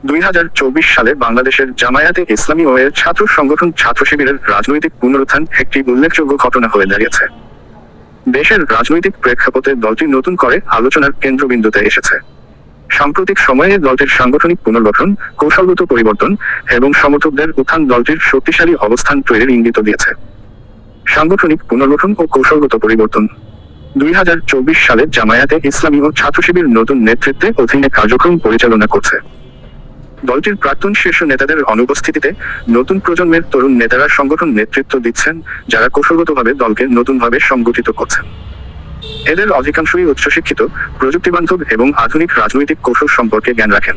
2024 সালে বাংলাদেশের জামায়াতে ইসলামী ও এর ছাত্র সংগঠন ছাত্র শিবিরের রাজনৈতিক পুনরুত্থান একটি উল্লেখযোগ্য ঘটনা হয়ে দাঁড়িয়েছে। দেশের রাজনৈতিক প্রেক্ষাপটে দলটি নতুন করে আলোচনার কেন্দ্রবিন্দুতে এসেছে। সাম্প্রতিক সময়ে দলটির সাংগঠনিক পুনর্গঠন, কৌশলগত পরিবর্তন এবং সমর্থকদের উত্থান দলটির শক্তিশালী অবস্থান তৈরির ইঙ্গিত দিয়েছে। সাংগঠনিক পুনর্গঠন ও কৌশলগত পরিবর্তন। 2024 সালে জামায়াতে ইসলামী ও ছাত্র শিবির নতুন নেতৃত্বে অধীনে কার্যক্রম পরিচালনা করছে। দলটির প্রাক্তন শীর্ষ নেতাদের অনুপস্থিতিতে নতুন প্রজন্মের তরুণ নেতারা সংগঠন নেতৃত্ব দিচ্ছেন, যারা কৌশলগতভাবে দলকে নতুনভাবে সংগঠিত করছেন। এদের অধিকাংশই উচ্চশিক্ষিত, প্রযুক্তিবান্ধব এবং আধুনিক রাজনৈতিক কৌশল সম্পর্কে জ্ঞান রাখেন।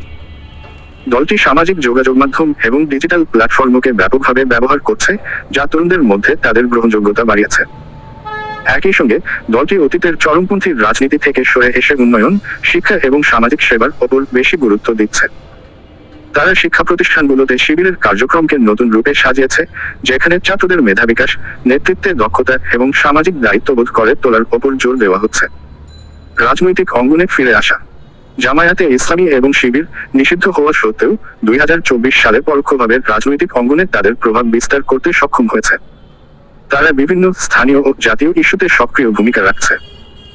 দলটি সামাজিক যোগাযোগ মাধ্যম এবং ডিজিটাল প্ল্যাটফর্মকে ব্যাপকভাবে ব্যবহার করছে, যা তরুণদের মধ্যে তাদের গ্রহণযোগ্যতা বাড়িয়েছে। একই সঙ্গে দলটি অতীতের চরমপন্থী রাজনীতি থেকে সরে এসে উন্নয়ন, শিক্ষা এবং সামাজিক সেবার ওপর বেশি গুরুত্ব দিচ্ছে। তারা শিক্ষা প্রতিষ্ঠানগুলোতে শিবিরের কার্যক্রমকে নতুন রূপে সাজিয়েছে, যেখানে ছাত্রদের মেধা বিকাশ, নেতৃত্বে দক্ষতা এবং সামাজিক দায়িত্ববোধ করে তোলার ওপর জোর দেওয়া হচ্ছে। রাজনৈতিক অঙ্গনে ফিরে আসা। জামায়াতে ইসলামী এবং শিবির নিষিদ্ধ হওয়া সত্ত্বেও 2024 সালে পরোক্ষভাবে রাজনৈতিক অঙ্গনে তাদের প্রভাব বিস্তার করতে সক্ষম হয়েছে। তারা বিভিন্ন স্থানীয় ও জাতীয় ইস্যুতে সক্রিয় ভূমিকা রাখছে।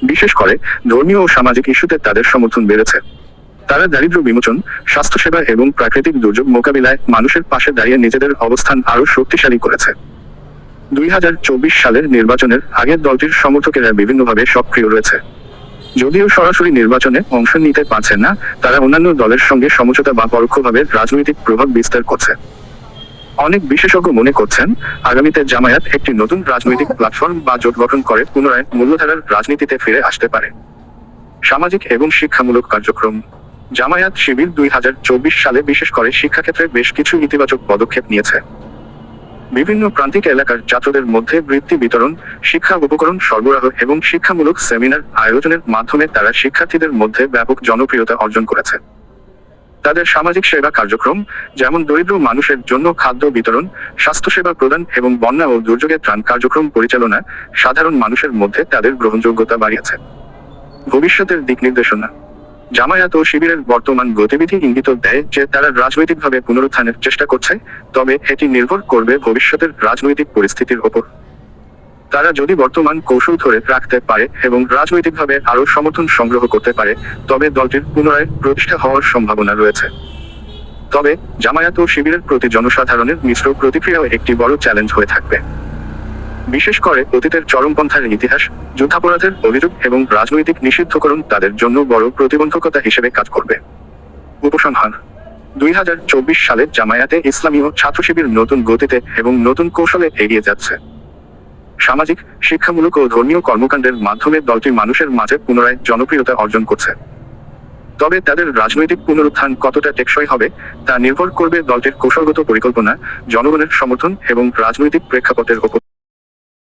বিশেষ করে ধর্মীয় ও সামাজিক ইস্যুতে তাদের সমর্থন বেড়েছে। তারা দারিদ্র্য বিমোচন, স্বাস্থ্যসেবা এবং প্রাকৃতিক দুর্যোগ মোকাবিলায় মানুষের পাশে দাঁড়িয়ে নিজেদের অবস্থান আরও শক্তিশালী করেছে। 2024 সালের নির্বাচনের আগে দলটির সমর্থকেরা বিভিন্নভাবে সক্রিয় রয়েছে। যদিও সরাসরি নির্বাচনে অংশ নিতে পারছে না, তারা অন্যান্য দলের সঙ্গে সমঝোতা বা পরোক্ষভাবে রাজনৈতিক প্রভাব বিস্তার করছে। অনেক বিশেষজ্ঞ মনে করছেন, আগামীতে জামায়াত একটি নতুন রাজনৈতিক প্ল্যাটফর্ম বা জোট গঠন করে পুনরায় মূল্যধারার রাজনীতিতে ফিরে আসতে পারে। সামাজিক এবং শিক্ষামূলক কার্যক্রম। জামায়াত শিবির 2024 সালে বিশেষ করে শিক্ষাক্ষেত্রে বেশ কিছু ইতিবাচক পদক্ষেপ নিয়েছে। বিভিন্ন প্রান্তিক এলাকার ছাত্রদের মধ্যে বৃত্তি বিতরণ, শিক্ষা উপকরণ সরবরাহ এবং শিক্ষামূলক সেমিনার আয়োজনের মাধ্যমে তারা শিক্ষার্থীদের মধ্যে ব্যাপক জনপ্রিয়তা অর্জন করেছে। তাদের সামাজিক সেবা কার্যক্রম, যেমন দরিদ্র মানুষের জন্য খাদ্য বিতরণ, স্বাস্থ্যসেবা প্রদান এবং বন্যা ও দুর্যোগে ত্রাণ কার্যক্রম পরিচালনা, সাধারণ মানুষের মধ্যে তাদের গ্রহণযোগ্যতা বাড়িয়েছে। ভবিষ্যতের দিক নির্দেশনা। জামায়াত ও শিবিরের বর্তমান গতিবিধি ইঙ্গিত দেয় যে তারা রাজনৈতিকভাবে পুনরুত্থানের চেষ্টা করছে, তবে এটি নির্ভর করবে ভবিষ্যতের রাজনৈতিক পরিস্থিতির ওপর। তারা যদি বর্তমান কৌশল ধরে রাখতে পারে এবং রাজনৈতিকভাবে আরও সমর্থন সংগ্রহ করতে পারে, তবে দলটির পুনরায় প্রতিষ্ঠা হওয়ার সম্ভাবনা রয়েছে। তবে জামায়াত ও শিবিরের প্রতি জনসাধারণের মিশ্র প্রতিক্রিয়াও একটি বড় চ্যালেঞ্জ হয়ে থাকবে। বিশেষ করে অতীতের চরমপন্থার ইতিহাস, যুদ্ধাপরাধের অভিযোগ এবং রাজনৈতিক নিষিদ্ধকরণ তাদের জন্য বড় প্রতিবন্ধকতা হিসেবে কাজ করবে। উপসংহার। 2024 সালে জামায়াতে ইসলামী ও ছাত্র শিবির নতুন গতিতে এবং নতুন কৌশলে এগিয়ে যাচ্ছে। সামাজিক, শিক্ষামূলক ও ধর্মীয় কর্মকাণ্ডের মাধ্যমে দলটি মানুষের মাঝে পুনরায় জনপ্রিয়তা অর্জন করছে। তবে তাদের রাজনৈতিক পুনরুত্থান কতটা টেকসই হবে তা নির্ভর করবে দলটির কৌশলগত পরিকল্পনা, জনগণের সমর্থন এবং রাজনৈতিক প্রেক্ষাপটের ওপর।